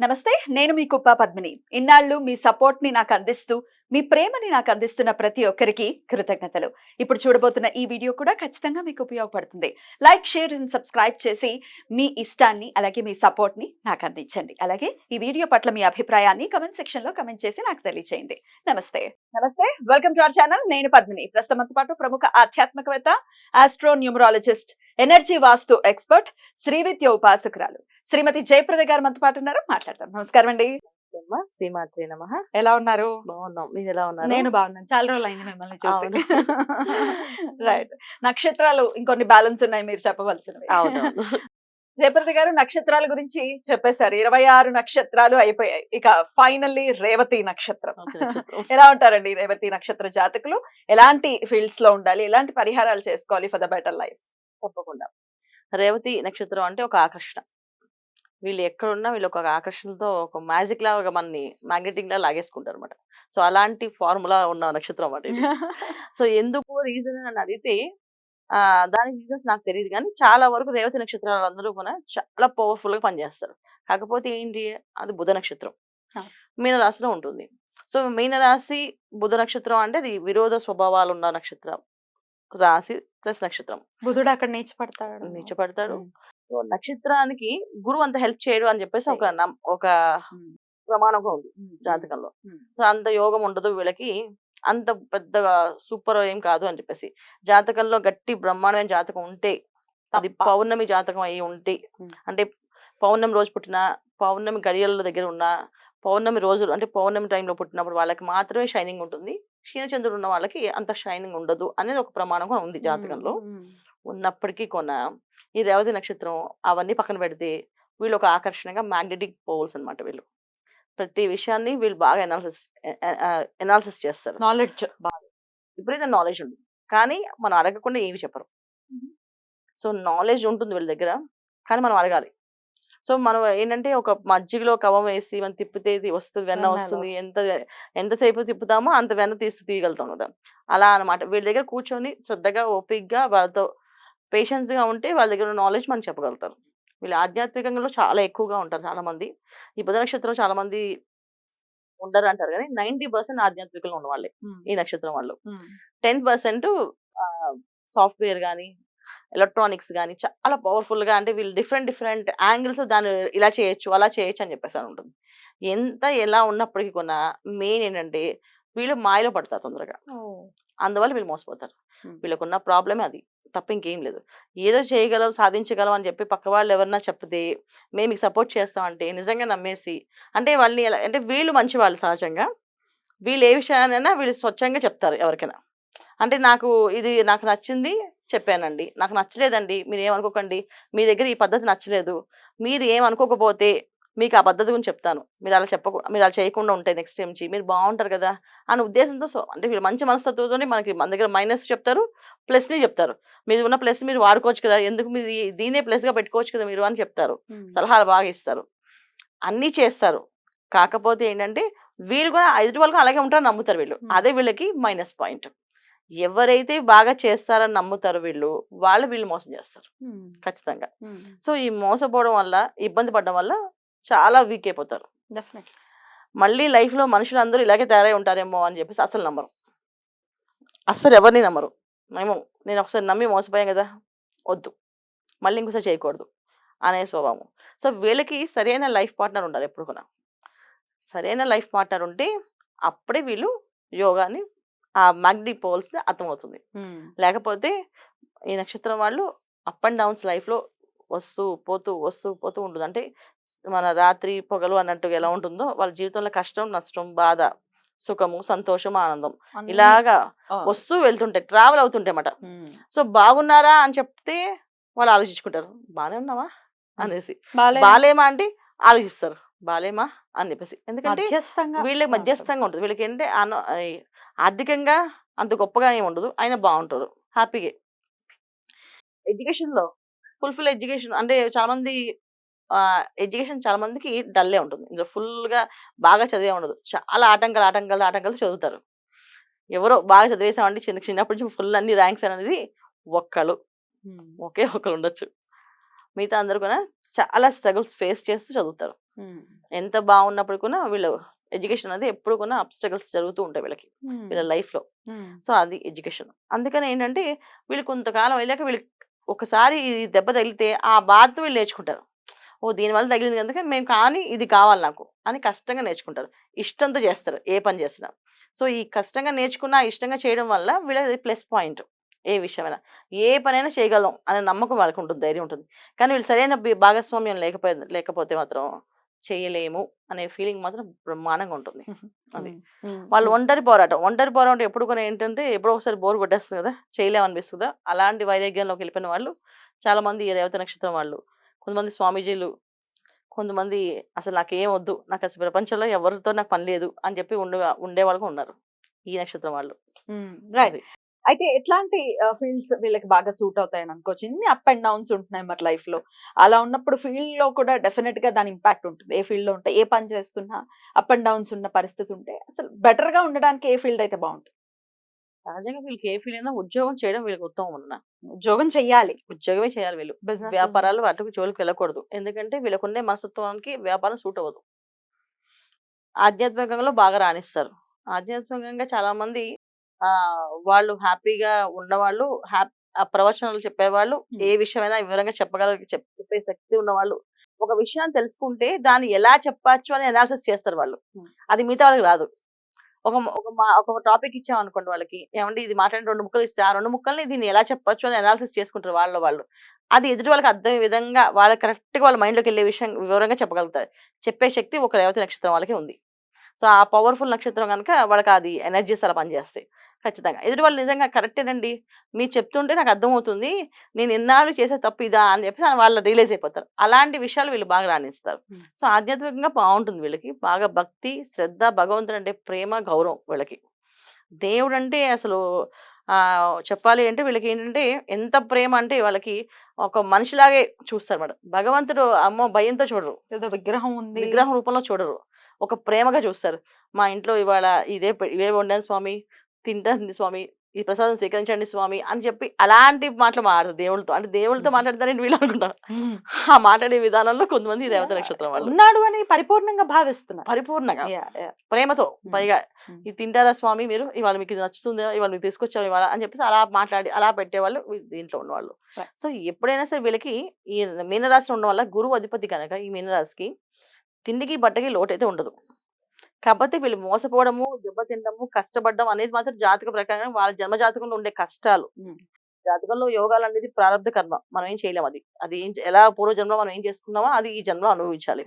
నమస్తే. నేను మీ కుప్ప పద్మిని. ఇన్నాళ్ళు మీ సపోర్ట్‌ని నాకందిస్తూ, మీ ప్రేమని నాకందిస్తున్న ప్రతి ఒక్కరికి కృతజ్ఞతలు. ఇప్పుడు చూడబోతున్న ఈ వీడియో కూడా ఖచ్చితంగా మీకు ఉపయోగపడుతుంది. లైక్, షేర్ అండ్ సబ్స్క్రైబ్ చేసి మీ ఇష్టాన్ని, అలాగే మీ సపోర్ట్‌ని నాకందించండి. అలాగే ఈ వీడియో పట్ల మీ అభిప్రాయాన్ని కామెంట్ సెక్షన్‌లో కామెంట్ చేసి నాకు తెలియజేయండి. నమస్తే. నమస్తే. Welcome to our channel. నేను పద్మిని. ప్రస్తుతం మనతో పాటు ప్రముఖ ఆధ్యాత్మికవేత్త, ఆస్ట్రో న్యూమరాలజిస్ట్, ఎనర్జీ వాస్తు ఎక్స్‌పర్ట్, శ్రీవిద్య ఉపాసకురాలు శ్రీమతి జయప్రద గారు మనతో పాటు ఉన్నారు. మాట్లాడదాం. నమస్కారం అండి. శ్రీమాత్రే నమః. ఎలా ఉన్నారు? బాగున్నాం. మీరు ఎలా ఉన్నారు? నేను బాగున్నాను. చాలా రోజులు అయింది మిమ్మల్ని చూసి. అవును. రైట్. నక్షత్రాలు ఇంకొన్ని బ్యాలెన్స్ ఉన్నాయి మీరు చెప్పవలసినవి. అవునవును. జయప్రద గారు నక్షత్రాల గురించి చెప్పేశారు. 26 నక్షత్రాలు అయిపోయాయి. ఇక ఫైనల్లీ రేవతి నక్షత్రం. ఓకే, నక్షత్రం. ఎలా ఉంటారండి రేవతి నక్షత్ర జాతకులు? ఎలాంటి ఫీల్డ్స్ లో ఉండాలి? ఎలాంటి పరిహారాలు చేసుకోవాలి ఫర్ ద బెటర్ లైఫ్? తప్పకుండా. రేవతి నక్షత్రం అంటే ఒక ఆకర్షణ. వీళ్ళు ఎక్కడున్నా వీళ్ళు ఒక ఆకర్షణతో ఒక మ్యాజిక్ లాగా మనని మ్యాగ్నెటిక్ లా లాగేసుకుంటారు అనమాట. సో అలాంటి ఫార్ములా ఉన్న నక్షత్రం అన్నమాట ఇది. సో ఎందుకు రీజన్ అని అడిగితే దానికి రీజన్స్ నాకు తెలియదు కానీ చాలా వరకు రేవతి నక్షత్రాలు అందరూ కూడా చాలా పవర్ఫుల్ గా పనిచేస్తారు. కాకపోతే ఏంటి, అది బుధ నక్షత్రం ఆ. మీన రాశిలో ఉంటుంది. సో మీన రాశి బుధ నక్షత్రం అంటే అది విరోధ స్వభావాలు ఉన్న నక్షత్రం రాశి ప్లస్ నక్షత్రం. బుధుడు అక్కడ నీచపడతాడు. నిచ్చపడతాడు. ఉమ్. సో నక్షత్రానికి గురువు అంత హెల్ప్ చేయడు అని చెప్పేసి ఒక ఉమ్. ప్రమాణంగా ఉంది ఉమ్. జాతకంలో. ఉమ్. సో అంత యోగం ఉండదు వీళ్ళకి, అంత పెద్దగా సూపర్ ఏం కాదు అని చెప్పేసి. జాతకంలో గట్టి బ్రహ్మాండమైన జాతకం ఉంటే, అది తప్ప. పౌర్ణమి జాతకం అయి ఉంటే, ఉమ్. అంటే పౌర్ణమి రోజు పుట్టిన, పౌర్ణమి గడియల దగ్గర ఉన్న, పౌర్ణమి రోజులు అంటే పౌర్ణమి టైంలో పుట్టినప్పుడు వాళ్ళకి మాత్రమే షైనింగ్ ఉంటుంది. క్షీణచంద్రుడు ఉన్న వాళ్ళకి అంత షైనింగ్ ఉండదు అనేది ఒక ప్రమాణం కూడా ఉంది జాతకంలో. ఉమ్. ఉన్నప్పటికీ ఈ రేవతి నక్షత్రం అవన్నీ పక్కన పెడితే వీళ్ళు ఒక ఆకర్షణగా మ్యాగ్నెటిక్ పోల్స్ అన్నమాట. వీళ్ళు ప్రతి విషయాన్ని వీళ్ళు బాగా ఎనాలిసిస్ చేస్తారు. నాలెడ్జ్. విపరీత నాలెడ్జ్ ఉంది కానీ మనం అడగకుండా ఏమి చెప్పరు. సో నాలెడ్జ్ ఉంటుంది వీళ్ళ దగ్గర కానీ మనం అడగాలి. సో మనం ఏంటంటే ఒక మజ్జిగలో కవం వేసి మనం తిప్పితే ఇది వస్తుంది, వెన్న వెన్న వస్తుంది. ఎంతసేపు తిప్పుతామో అంత వెన్న తీయగలుగుతాం కదా. అలా అన్నమాట. వీళ్ళ దగ్గర కూర్చొని శ్రద్ధగా ఓపికగా వాళ్ళతో పేషెన్స్ గా ఉంటే వాళ్ళ దగ్గర నాలెడ్జ్ మనం చెప్పగలుగుతారు. వీళ్ళు ఆధ్యాత్మికంలో చాలా ఎక్కువగా ఉంటారు చాలా మంది. ఈ బుధ నక్షత్రం చాలా మంది ఉండరు అంటారు కానీ 90% ఆధ్యాత్మికంలో ఉన్న వాళ్ళే ఈ నక్షత్రం వాళ్ళు. 10% సాఫ్ట్వేర్ కానీ ఎలక్ట్రానిక్స్ కానీ చాలా పవర్ఫుల్ గా, అంటే వీళ్ళు డిఫరెంట్ యాంగిల్స్ దాన్ని ఇలా చేయొచ్చు అలా చేయొచ్చు అని చెప్పేసి అని ఉంటుంది. ఎలా ఉన్నప్పటికీ కూడా మెయిన్ ఏంటంటే వీళ్ళు మాయలో పడతారు తొందరగా. అందువల్ల వీళ్ళు మోసపోతారు. వీళ్ళకున్న ప్రాబ్లమే అది, తప్ప ఇంకేం లేదు. ఏదో చేయగలం సాధించగలం అని చెప్పి పక్క వాళ్ళు ఎవరన్నా చెప్తే మేము మీకు సపోర్ట్ చేస్తామంటే నిజంగా నమ్మేసి, అంటే వాళ్ళని అంటే వీళ్ళు మంచి వాళ్ళు సహజంగా. వీళ్ళు ఏ విషయానైనా వీళ్ళు స్వచ్ఛంగా చెప్తారు ఎవరికైనా. అంటే నాకు నచ్చింది చెప్పానండి, నాకు నచ్చలేదండి మీరు ఏమనుకోకండి, మీ దగ్గర ఈ పద్ధతి నచ్చలేదు, మీరు ఏమనుకోకపోతే మీకు ఆ పద్ధతి గురించి చెప్తాను, మీరు అలా చేయకుండా ఉంటే నెక్స్ట్ టైం నుంచి మీరు బాగుంటారు కదా అనే ఉద్దేశంతో. సో అంటే వీళ్ళు మంచి మనస్తత్వంతో మన దగ్గర మైనస్ చెప్తారు, ప్లస్ని చెప్తారు. మీరు ఉన్న ప్లస్ మీరు వాడుకోవచ్చు కదా, ఎందుకు మీరు దీనే ప్లస్గా పెట్టుకోవచ్చు కదా మీరు అని చెప్తారు. సలహాలు బాగా ఇస్తారు, అన్నీ చేస్తారు. కాకపోతే ఏంటంటే వీళ్ళు కూడా ఎదుటి వాళ్ళకి అలాగే ఉంటారని నమ్ముతారు వీళ్ళు. అదే వీళ్ళకి మైనస్ పాయింట్. ఎవరైతే బాగా చేస్తారని నమ్ముతారో వీళ్ళు మోసం చేస్తారు ఖచ్చితంగా. సో ఈ మోసపోవడం వల్ల, ఇబ్బంది పడడం వల్ల చాలా వీక్ అయిపోతారు. మళ్ళీ లైఫ్ లో మనుషులందరూ ఇలాగే తయారై ఉంటారేమో అని చెప్పేసి అసలు నమ్మరు, అస్సలు ఎవరిని నమ్మరు. నేను ఒకసారి నమ్మి మోసపోయాను కదా, వద్దు మళ్ళీ ఇంకోసారి చేయకూడదు అనే స్వభావం. సో వీళ్ళకి సరైన లైఫ్ పార్ట్నర్ ఉండాలి ఎప్పుడు కూడా. సరైన లైఫ్ పార్ట్నర్ ఉంటే అప్పుడే వీళ్ళు యోగాని ఆ మ్యాగ్నెటిక్ పోల్స్ అర్థమవుతుంది. లేకపోతే ఈ నక్షత్రం వాళ్ళు అప్ అండ్ డౌన్స్ లైఫ్ లో వస్తూ పోతూ ఉంటుంది. అంటే మన రాత్రి పొగలు అన్నట్టుగా ఎలా ఉంటుందో వాళ్ళ జీవితంలో కష్టం, నష్టం, బాధ, సుఖము, సంతోషం, ఆనందం ఇలాగా వస్తూ వెళ్తుంటాయి, ట్రావెల్ అవుతుంటాయి అన్నమాట. సో బాగున్నారా అని చెప్తే వాళ్ళు ఆలోచించుకుంటారు, బాగానే ఉన్నావా అనేసి. బాలేమా అంటే ఆలోచిస్తారు, బాలేమా అని చెప్పేసి. ఎందుకంటే వీళ్ళకి మధ్యస్థంగా ఉంటుంది. వీళ్ళకి ఏంటంటే ఆర్థికంగా అంత గొప్పగా ఏమి ఉండదు, అయినా బాగుంటారు హ్యాపీగా. ఎడ్యుకేషన్ లో ఫుల్ఫిల్ ఎడ్యుకేషన్ అంటే చాలా మంది ఎడ్యుకేషన్ చాలా మందికి డల్లే ఉంటుంది. ఇందులో ఫుల్ గా బాగా చదివే ఉండదు, చాలా ఆటంకాలు చదువుతారు. ఎవరో బాగా చదివేసామంటే చిన్నప్పటి నుంచి ఫుల్ అన్ని ర్యాంక్స్ అనేది ఒకే ఒకరు ఉండొచ్చు. మిగతా అందరూ కూడా చాలా స్ట్రగుల్స్ ఫేస్ చేస్తూ చదువుతారు. ఎంత బాగున్నప్పుడు కూడా వీళ్ళు ఎడ్యుకేషన్ అనేది ఎప్పుడు కూడా అబ్స్టకల్స్ జరుగుతూ ఉంటాయి వీళ్ళకి వీళ్ళ లైఫ్ లో. సో అది ఎడ్యుకేషన్. అందుకని ఏంటంటే వీళ్ళు కొంతకాలం వెళ్ళాక వీళ్ళు ఒకసారి ఈ దెబ్బ తగిలితే ఆ బాధ వీళ్ళు నేర్చుకుంటారు. ఓ దీనివల్ల తగిలింది కనుక మేము కానీ ఇది కావాలి నాకు అని కష్టంగా నేర్చుకుంటారు. ఇష్టంతో చేస్తారు ఏ పని చేసినా. సో ఈ కష్టంగా నేర్చుకున్న ఇష్టంగా చేయడం వల్ల వీళ్ళది ప్లస్ పాయింట్. ఏ విషయమైనా ఏ పనైనా చేయగలం అనే నమ్మకం వాళ్ళకి ఉంటుంది, ధైర్యం ఉంటుంది. కానీ వీళ్ళు సరైన భాగస్వామ్యం లేకపోతే మాత్రం చేయలేము అనే ఫీలింగ్ మాత్రం బ్రహ్మాండంగా ఉంటుంది. అది వాళ్ళు ఒంటరి పోరాటం ఎప్పుడు కూడా ఏంటంటే ఎప్పుడో ఒకసారి బోర్ కొట్టేస్తుంది కదా, చేయలేము అనిపిస్తుందా, అలాంటి వైదగ్యంలోకి వెళ్ళిపోయిన వాళ్ళు చాలా మంది ఈ రేవతి నక్షత్రం వాళ్ళు. కొంతమంది స్వామీజీలు, కొంతమంది అసలు నాకేం వద్దు, నాకు అసలు ప్రపంచంలో ఎవరితో నాకు పని లేదు అని చెప్పి ఉండే వాళ్ళు కూడా ఉన్నారు ఈ నక్షత్రం వాళ్ళు. రైట్. అయితే ఎట్లాంటి ఫీల్డ్స్ వీళ్ళకి బాగా సూట్ అవుతాయని అనుకోవచ్చు? ఇన్ని అప్ అండ్ డౌన్స్ ఉంటున్నాయి మరి లైఫ్ లో. అలా ఉన్నప్పుడు ఫీల్డ్ లో కూడా డెఫినెట్ గా దాని ఇంపాక్ట్ ఉంటుంది. ఏ ఫీల్డ్ లో ఉంటే, ఏ పని చేస్తున్నా అప్ అండ్ డౌన్స్ ఉన్న పరిస్థితి ఉంటే అసలు బెటర్ గా ఉండడానికి ఏ ఫీల్డ్ అయితే బాగుంటుంది? సహజంగా వీళ్ళకి ఏ ఫీల్డ్ అయినా ఉద్యోగం చేయడం వీళ్ళకి ఉత్తమం అన్న. ఉద్యోగం చెయ్యాలి, ఉద్యోగమే చేయాలి వీళ్ళు. బిజినెస్ వ్యాపారాలు అటుకు జోలికి వెళ్ళకూడదు. ఎందుకంటే వీళ్ళకుండే మనస్తత్వానికి వ్యాపారం సూట్ అవ్వదు. ఆధ్యాత్మికంలో బాగా రాణిస్తారు. ఆధ్యాత్మికంగా చాలా మంది వాళ్ళు హ్యాపీగా ఉన్నవాళ్ళు, ప్రవచనాలు చెప్పేవాళ్ళు, ఏ విషయమైనా వివరంగా చెప్పే శక్తి ఉన్నవాళ్ళు. ఒక విషయాన్ని తెలుసుకుంటే దాన్ని ఎలా చెప్పచ్చు అని అనాలిసిస్ చేస్తారు వాళ్ళు. అది మిగతా వాళ్ళకి రాదు. ఒక టాపిక్ ఇచ్చాం అనుకోండి వాళ్ళకి, ఏమంటే ఇది మాట్లాడిన 2 ముక్కలు ఇస్తే ఆ 2 ముక్కల్ని దీన్ని ఎలా చెప్పచ్చు అని అనాలిసిస్ చేసుకుంటారు వాళ్ళు. అది ఎదుటి వాళ్ళకి అర్థమయ్యే విధంగా వాళ్ళకి కరెక్ట్గా వాళ్ళ మైండ్లోకి వెళ్ళే విషయం వివరంగా చెప్పగలుగుతారు. చెప్పే శక్తి ఒక రేవతి నక్షత్రం వాళ్ళకి ఉంది. సో ఆ పవర్ఫుల్ నక్షత్రం కనుక వాళ్ళకి అది ఎనర్జీస్ అలా పనిచేస్తాయి ఖచ్చితంగా. ఎదుటి వాళ్ళు నిజంగా కరెక్టేనండి, మీరు చెప్తుంటే నాకు అర్థమవుతుంది, నేను ఎన్నాళ్ళు చేసే తప్పు ఇదా అని చెప్పి వాళ్ళు రియలైజ్ అయిపోతారు. అలాంటి విషయాలు వీళ్ళు బాగా రాణిస్తారు. సో ఆధ్యాత్మికంగా బాగుంటుంది వీళ్ళకి. బాగా భక్తి, శ్రద్ధ, భగవంతుడు అంటే ప్రేమ, గౌరవం వీళ్ళకి. దేవుడు అంటే అసలు చెప్పాలి అంటే వీళ్ళకి ఏంటంటే ఎంత ప్రేమ అంటే వాళ్ళకి ఒక మనిషిలాగే చూస్తారు మేడం. భగవంతుడు అమ్మో భయంతో చూడరు, ఏదో విగ్రహం ఉంది, విగ్రహం రూపంలో చూడరు, ఒక ప్రేమగా చూస్తారు. మా ఇంట్లో ఇవాళ ఇవే వండాను స్వామి, తింటాను స్వామి, ఈ ప్రసాదం స్వీకరించండి స్వామి అని చెప్పి అలాంటి మాటలు మాట్లాడరు దేవుళ్ళతో. అంటే దేవుళ్ళతో మాట్లాడతారని వీళ్ళు అనుకుంటారు. ఆ మాట్లాడే విధానంలో కొంతమంది రేవతి నక్షత్రం వాళ్ళు ఉన్నాడు అని పరిపూర్ణంగా భావిస్తున్నారు. పరిపూర్ణంగా ప్రేమతో. పైగా ఇది తింటారా స్వామి మీరు, ఇవాళ మీకు ఇది నచ్చుతుందా, ఇవాళ మీకు తీసుకొచ్చాము ఇవాళ అని చెప్పేసి అలా మాట్లాడి అలా పెట్టేవాళ్ళు దీంట్లో ఉన్నవాళ్ళు. సో ఎప్పుడైనా సరే వీళ్ళకి ఈ మీనరాశి ఉండడం వల్ల గురువు అధిపతి కనుక ఈ మీనరాశికి తిండికి బట్టకి లోటైతే ఉండదు. కాకపోతే వీళ్ళు మోసపోవడము, దెబ్బతినడము, కష్టపడడం అనేది మాత్రం జాతక ప్రకారం వాళ్ళ జన్మ జాతకంలో ఉండే కష్టాలు. జాతకంలో యోగాలు అనేది ప్రారంభ కర్మ, మనం ఏం చేయలేము. అది ఎలా పూర్వజన్మలో మనం ఏం చేసుకున్నామో అది ఈ జన్మలో అనుభవించాలి.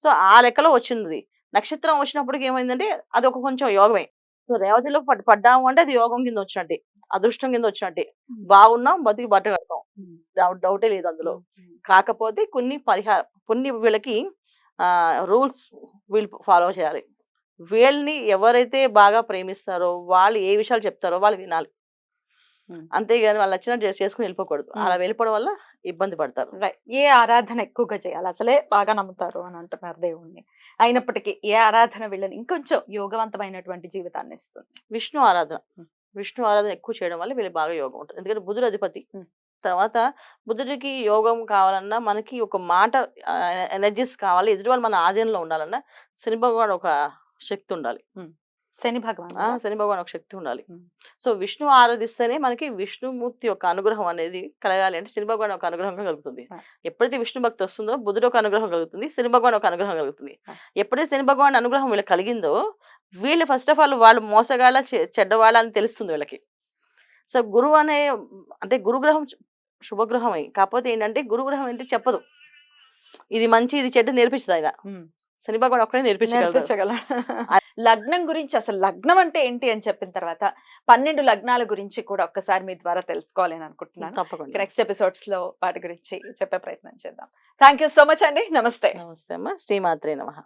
సో ఆ లెక్కలో వచ్చింది. నక్షత్రం వచ్చినప్పటికి ఏమైందంటే అది ఒక కొంచెం యోగమే. సో రేవతిలో పడ్డాము అంటే అది యోగం కింద వచ్చినట్టే, అదృష్టం కింద వచ్చినట్టే. బాగున్నాం, బతికి బట్ట కడతాం, డౌటే లేదు అందులో. కాకపోతే కొన్ని వీళ్ళకి రూల్స్ వీళ్ళు ఫాలో చేయాలి. వీళ్ళని ఎవరైతే బాగా ప్రేమిస్తారో వాళ్ళు ఏ విషయాలు చెప్తారో వాళ్ళు వినాలి. అంతేగాని వాళ్ళు నచ్చినట్టు చేసుకుని వెళ్ళిపోకూడదు. అలా వెళ్ళిపోవడం వల్ల ఇబ్బంది పడతారు. ఏ ఆరాధన ఎక్కువగా చేయాలి? అసలే బాగా నమ్ముతారు అని అంటున్నారు దేవుణ్ణి, అయినప్పటికీ ఏ ఆరాధన వీళ్ళని ఇంకొంచెం యోగవంతమైనటువంటి జీవితాన్ని ఇస్తుంది? విష్ణు ఆరాధన ఎక్కువ చేయడం వల్ల వీళ్ళకి బాగా యోగం ఉంటుంది. ఎందుకంటే బుధుడు అధిపతి. తర్వాత బుధుడికి యోగం కావాలన్నా మనకి ఒక మాట ఎనర్జీస్ కావాలి, ఎదుటి వాళ్ళు మన ఆధీనంలో ఉండాలన్నా శని భగవాన్ ఒక శక్తి ఉండాలి. శని భగవాన్ ఒక శక్తి ఉండాలి. సో విష్ణు ఆరాధిస్తేనే మనకి విష్ణుమూర్తి యొక్క అనుగ్రహం అనేది కలగాలి. అంటే శని భగవాన్ ఒక అనుగ్రహంగా కలుగుతుంది. ఎప్పుడైతే విష్ణు భక్తి వస్తుందో బుధుడు ఒక అనుగ్రహం కలుగుతుంది, శని భగవాన్ ఒక అనుగ్రహం కలుగుతుంది. ఎప్పుడైతే శని భగవాన్ అనుగ్రహం వీళ్ళకి కలిగిందో వీళ్ళు ఫస్ట్ ఆఫ్ ఆల్ వాళ్ళు మోసగాళ్ళ చెడ్డవాళ్ళ అని తెలుస్తుంది వీళ్ళకి. సో గురువు అంటే గురుగ్రహం శుభగ్రహమే. కాకపోతే ఏంటంటే గురుగ్రహం ఏంటి చెప్పదు, ఇది మంచి ఇది చెడ్డ నేర్పించదు ఆయన. శని భగవాన్ ఒక్కడే నేర్పించగలరు. లగ్నం గురించి, అసలు లగ్నం అంటే ఏంటి అని చెప్పిన తర్వాత 12 లగ్నాల గురించి కూడా ఒక్కసారి మీ ద్వారా తెలుసుకోవాలని అనుకుంటున్నాను. తప్పకుండా నెక్స్ట్ ఎపిసోడ్స్ లో వాటి గురించి చెప్పే ప్రయత్నం చేద్దాం. థ్యాంక్ యూ సో మచ్ అండి. నమస్తే. నమస్తే అమ్మా. శ్రీమాత్రే నమః.